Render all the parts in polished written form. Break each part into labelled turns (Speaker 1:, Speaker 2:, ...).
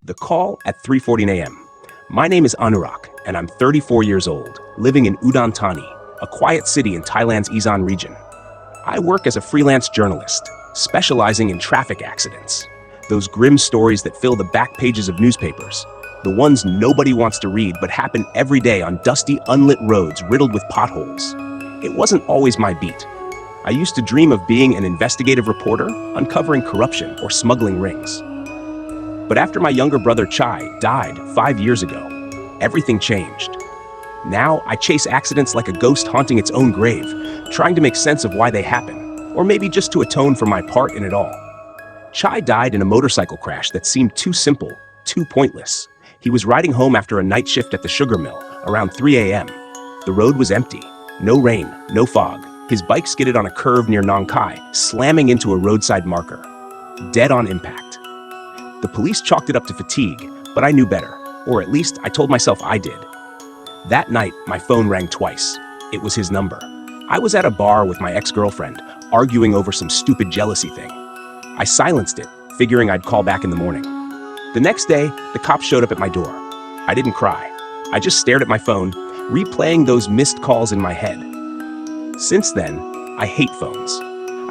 Speaker 1: The call at 3:40 a.m. My name is Anurag, and I'm 34 years old, living in Udon Thani, a quiet city in Thailand's Isan region. I work as a freelance journalist, specializing in traffic accidents. Those grim stories that fill the back pages of newspapers. The ones nobody wants to read but happen every day on dusty, unlit roads riddled with potholes. It wasn't always my beat. I used to dream of being an investigative reporter, uncovering corruption or smuggling rings. But after my younger brother Chai died 5 years ago, everything changed. Now I chase accidents like a ghost haunting its own grave, trying to make sense of why they happen, or maybe just to atone for my part in it all. Chai died in a motorcycle crash that seemed too simple, too pointless. He was riding home after a night shift at the sugar mill, around 3 a.m. The road was empty, no rain, no fog. His bike skidded on a curve near Nong Khai, slamming into a roadside marker. Dead on impact. The police chalked it up to fatigue, but I knew better, or at least I told myself I did. That night, my phone rang twice. It was his number. I was at a bar with my ex-girlfriend, arguing over some stupid jealousy thing. I silenced it, figuring I'd call back in the morning. The next day, the cops showed up at my door. I didn't cry. I just stared at my phone, replaying those missed calls in my head. Since then, I hate phones.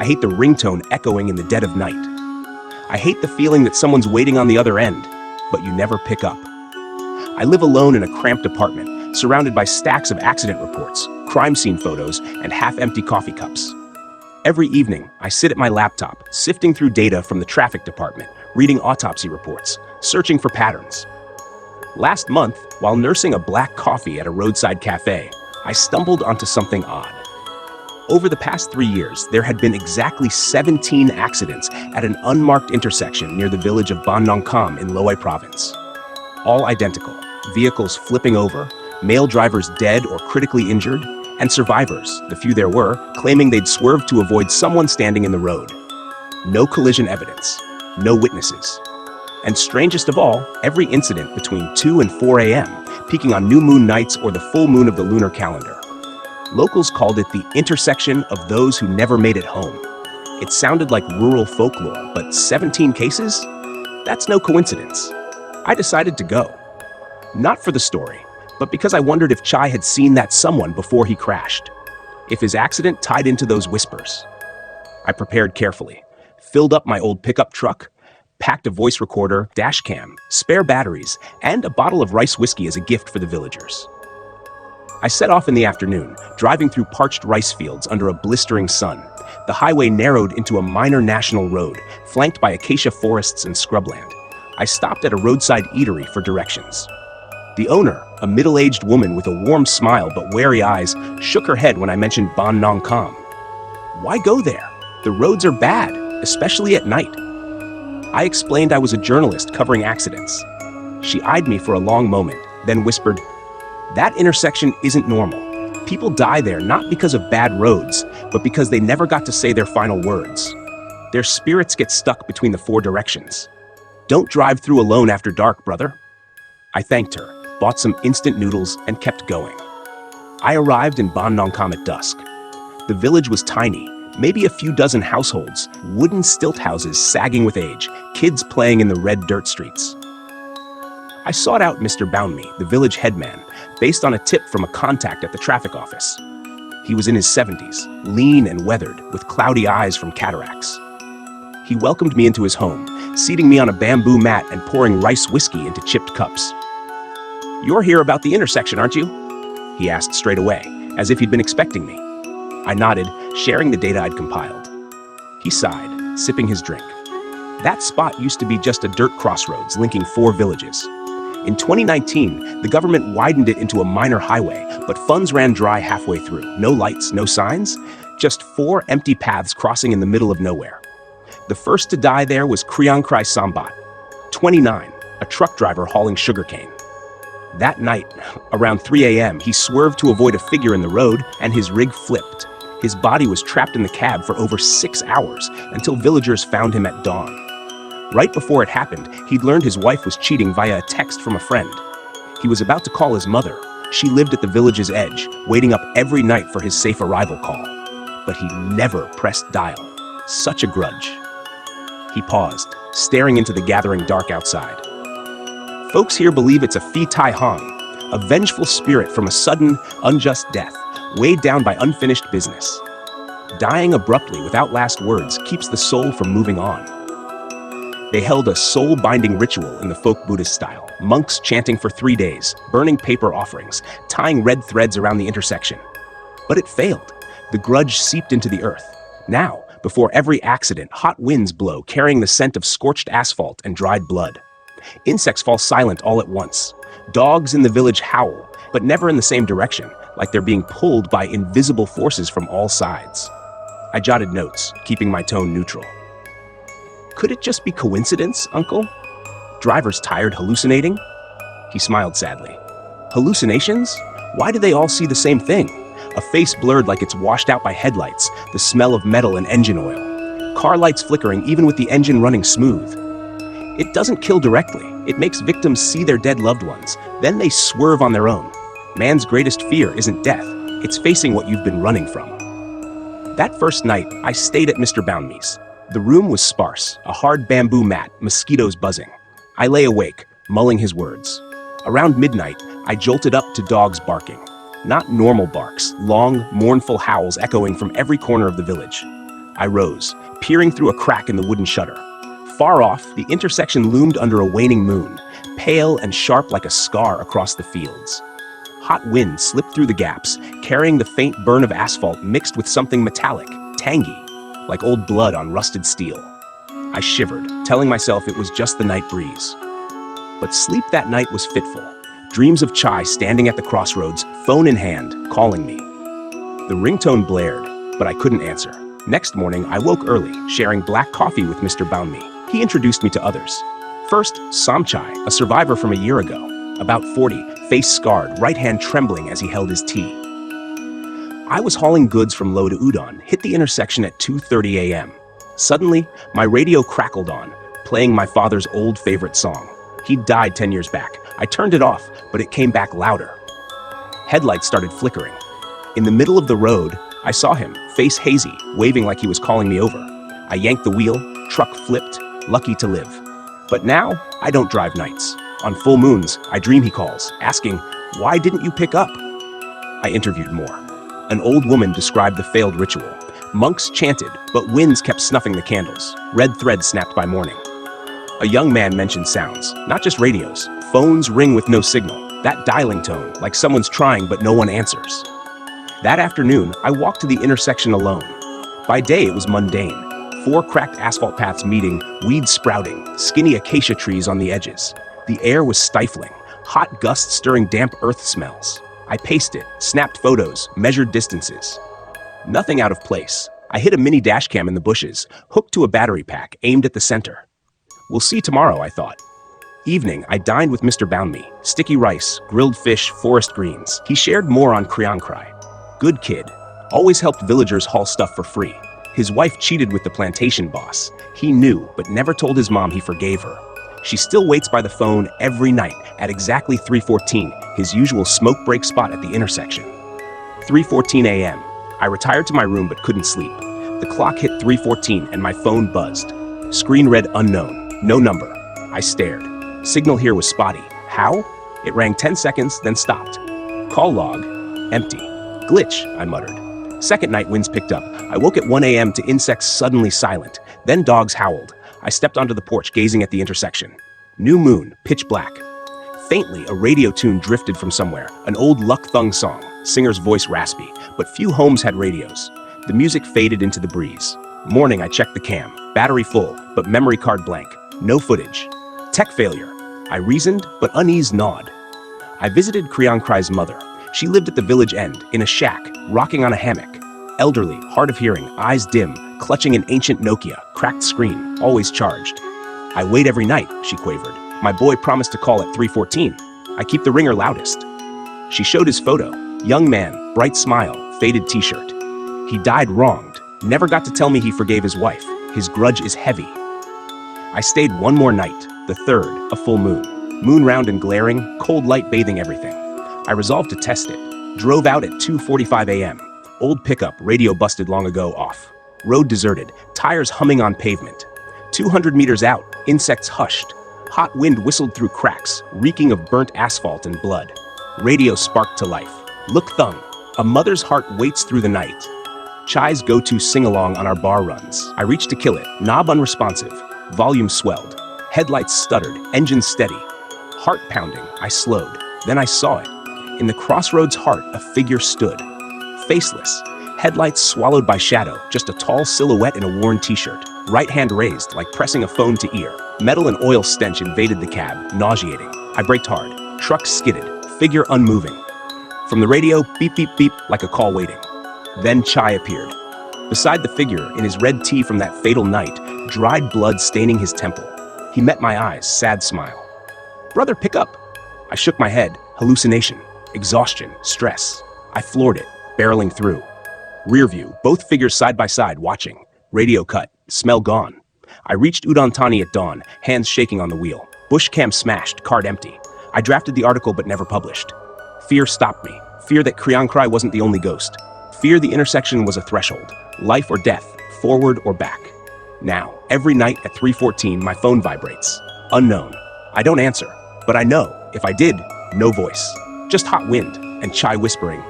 Speaker 1: I hate the ringtone echoing in the dead of night. I hate the feeling that someone's waiting on the other end, but you never pick up. I live alone in a cramped apartment, surrounded by stacks of accident reports, crime scene photos, and half-empty coffee cups. Every evening, I sit at my laptop, sifting through data from the traffic department, reading autopsy reports, searching for patterns. Last month, while nursing a black coffee at a roadside cafe, I stumbled onto something odd. Over the past 3 years, there had been exactly 17 accidents at an unmarked intersection near the village of Ban Nong Kham in Loei province. All identical, vehicles flipping over, male drivers dead or critically injured, and survivors, the few there were, claiming they'd swerved to avoid someone standing in the road. No collision evidence, no witnesses. And strangest of all, every incident between 2 and 4 a.m., peaking on new moon nights or the full moon of the lunar calendar. Locals called it the intersection of those who never made it home. It sounded like rural folklore, but 17 cases? That's no coincidence. I decided to go. Not for the story, but because I wondered if Chai had seen that someone before he crashed. If his accident tied into those whispers. I prepared carefully, filled up my old pickup truck, packed a voice recorder, dash cam, spare batteries, and a bottle of rice whiskey as a gift for the villagers. I set off in the afternoon, driving through parched rice fields under a blistering sun. The highway narrowed into a minor national road, flanked by acacia forests and scrubland. I stopped at a roadside eatery for directions. The owner, a middle-aged woman with a warm smile but wary eyes, shook her head when I mentioned Ban Nong Kham. Why go there? The roads are bad, especially at night. I explained I was a journalist covering accidents. She eyed me for a long moment, then whispered, "That intersection isn't normal. People die there not because of bad roads, but because they never got to say their final words. Their spirits get stuck between the 4 directions. Don't drive through alone after dark, brother." I thanked her, bought some instant noodles, and kept going. I arrived in Ban Nong Kham at dusk. The village was tiny, maybe a few dozen households, wooden stilt houses sagging with age, kids playing in the red dirt streets. I sought out Mr. Boundme, the village headman, based on a tip from a contact at the traffic office. He was in his 70s, lean and weathered, with cloudy eyes from cataracts. He welcomed me into his home, seating me on a bamboo mat and pouring rice whiskey into chipped cups. "You're here about the intersection, aren't you?" he asked straight away, as if he'd been expecting me. I nodded, sharing the data I'd compiled. He sighed, sipping his drink. That spot used to be just a dirt crossroads linking 4 villages. In 2019, the government widened it into a minor highway, but funds ran dry halfway through. No lights, no signs, just 4 empty paths crossing in the middle of nowhere. The first to die there was Kriyankrai Sambat, 29, a truck driver hauling sugarcane. That night, around 3 a.m., he swerved to avoid a figure in the road, and his rig flipped. His body was trapped in the cab for over 6 hours until villagers found him at dawn. Right before it happened, he'd learned his wife was cheating via a text from a friend. He was about to call his mother. She lived at the village's edge, waiting up every night for his safe arrival call. But he never pressed dial. Such a grudge. He paused, staring into the gathering dark outside. Folks here believe it's a Phi Tai Hong, a vengeful spirit from a sudden, unjust death, weighed down by unfinished business. Dying abruptly without last words keeps the soul from moving on. They held a soul-binding ritual in the folk Buddhist style, monks chanting for 3 days, burning paper offerings, tying red threads around the intersection. But it failed. The grudge seeped into the earth. Now, before every accident, hot winds blow, carrying the scent of scorched asphalt and dried blood. Insects fall silent all at once. Dogs in the village howl, but never in the same direction, like they're being pulled by invisible forces from all sides. I jotted notes, keeping my tone neutral. Could it just be coincidence, Uncle? Drivers tired hallucinating? He smiled sadly. Hallucinations? Why do they all see the same thing? A face blurred like it's washed out by headlights, the smell of metal and engine oil. Car lights flickering even with the engine running smooth. It doesn't kill directly. It makes victims see their dead loved ones. Then they swerve on their own. Man's greatest fear isn't death. It's facing what you've been running from. That first night, I stayed at Mr. Boundme's. The room was sparse, a hard bamboo mat, mosquitoes buzzing. I lay awake, mulling his words. Around midnight, I jolted up to dogs barking. Not normal barks, long, mournful howls echoing from every corner of the village. I rose, peering through a crack in the wooden shutter. Far off, the intersection loomed under a waning moon, pale and sharp like a scar across the fields. Hot wind slipped through the gaps, carrying the faint burn of asphalt mixed with something metallic, tangy, like old blood on rusted steel. I shivered, telling myself it was just the night breeze. But sleep that night was fitful. Dreams of Chai standing at the crossroads, phone in hand, calling me. The ringtone blared, but I couldn't answer. Next morning, I woke early, sharing black coffee with Mr. Boundme. He introduced me to others. First, Samchai, a survivor from a year ago, about 40, face scarred, right hand trembling as he held his tea. I was hauling goods from Lo to Udon, hit the intersection at 2:30 a.m. Suddenly, my radio crackled on, playing my father's old favorite song. He'd died 10 years back. I turned it off, but it came back louder. Headlights started flickering. In the middle of the road, I saw him, face hazy, waving like he was calling me over. I yanked the wheel, truck flipped, lucky to live. But now, I don't drive nights. On full moons, I dream he calls, asking, "Why didn't you pick up?" I interviewed more. An old woman described the failed ritual. Monks chanted, but winds kept snuffing the candles. Red threads snapped by morning. A young man mentioned sounds, not just radios. Phones ring with no signal. That dialing tone, like someone's trying but no one answers. That afternoon, I walked to the intersection alone. By day, it was mundane. 4 cracked asphalt paths meeting, weeds sprouting, skinny acacia trees on the edges. The air was stifling, hot gusts stirring damp earth smells. I paced it, snapped photos, measured distances. Nothing out of place. I hid a mini dash cam in the bushes, hooked to a battery pack, aimed at the center. We'll see tomorrow, I thought. Evening, I dined with Mr. Boundme. Sticky rice, grilled fish, forest greens. He shared more on Kriankrai. Good kid. Always helped villagers haul stuff for free. His wife cheated with the plantation boss. He knew, but never told his mom he forgave her. She still waits by the phone every night at exactly 3:14, his usual smoke break spot at the intersection. 3:14 a.m. I retired to my room but couldn't sleep. The clock hit 3:14 and my phone buzzed. Screen read unknown, no number. I stared. Signal here was spotty. How? It rang 10 seconds, then stopped. Call log, empty. Glitch, I muttered. Second night winds picked up. I woke at 1 a.m. to insects suddenly silent. Then dogs howled. I stepped onto the porch, gazing at the intersection. New moon, pitch black. Faintly, a radio tune drifted from somewhere, an old Luck Thung song, singer's voice raspy, but few homes had radios. The music faded into the breeze. Morning, I checked the cam. Battery full, but memory card blank. No footage. Tech failure. I reasoned, but unease gnawed. I visited Kriankrai's mother. She lived at the village end, in a shack, rocking on a hammock. Elderly, hard of hearing, eyes dim, clutching an ancient Nokia, cracked screen, always charged. I wait every night, she quavered. My boy promised to call at 3:14. I keep the ringer loudest. She showed his photo. Young man, bright smile, faded t-shirt. He died wronged. Never got to tell me he forgave his wife. His grudge is heavy. I stayed one more night, the third, a full moon. Moon round and glaring, cold light bathing everything. I resolved to test it. Drove out at 2:45 a.m. Old pickup, radio busted long ago, off. Road deserted, tires humming on pavement. 200 meters out, insects hushed. Hot wind whistled through cracks, reeking of burnt asphalt and blood. Radio sparked to life. Look thung. A mother's heart waits through the night. Chai's go-to sing-along on our bar runs. I reached to kill it, knob unresponsive. Volume swelled. Headlights stuttered, engine steady. Heart pounding, I slowed. Then I saw it. In the Crossroads heart, a figure stood. Faceless. Headlights swallowed by shadow, just a tall silhouette in a worn t-shirt. Right hand raised, like pressing a phone to ear. Metal and oil stench invaded the cab, nauseating. I braked hard. Truck skidded, figure unmoving. From the radio, beep beep beep, like a call waiting. Then Chai appeared. Beside the figure, in his red tee from that fatal night, dried blood staining his temple. He met my eyes, sad smile. "Brother, pick up." I shook my head. Hallucination, exhaustion, stress. I floored it, barreling through. Rear view, both figures side by side, watching. Radio cut, smell gone. I reached Udon Thani at dawn, hands shaking on the wheel. Bush cam smashed, card empty. I drafted the article but never published. Fear stopped me. Fear that Kriyan Krai wasn't the only ghost. Fear the intersection was a threshold. Life or death, forward or back. Now, every night at 3:14, my phone vibrates. Unknown. I don't answer, but I know, if I did, no voice. Just hot wind and Chai whispering.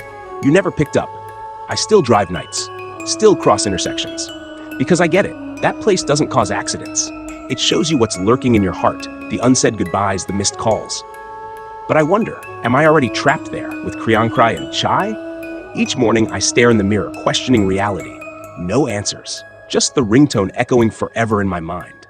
Speaker 1: You never picked up. I still drive nights. Still cross intersections. Because I get it. That place doesn't cause accidents. It shows you what's lurking in your heart, the unsaid goodbyes, the missed calls. But I wonder, am I already trapped there with Kriyan Krai and Chai? Each morning I stare in the mirror, questioning reality. No answers. Just the ringtone echoing forever in my mind.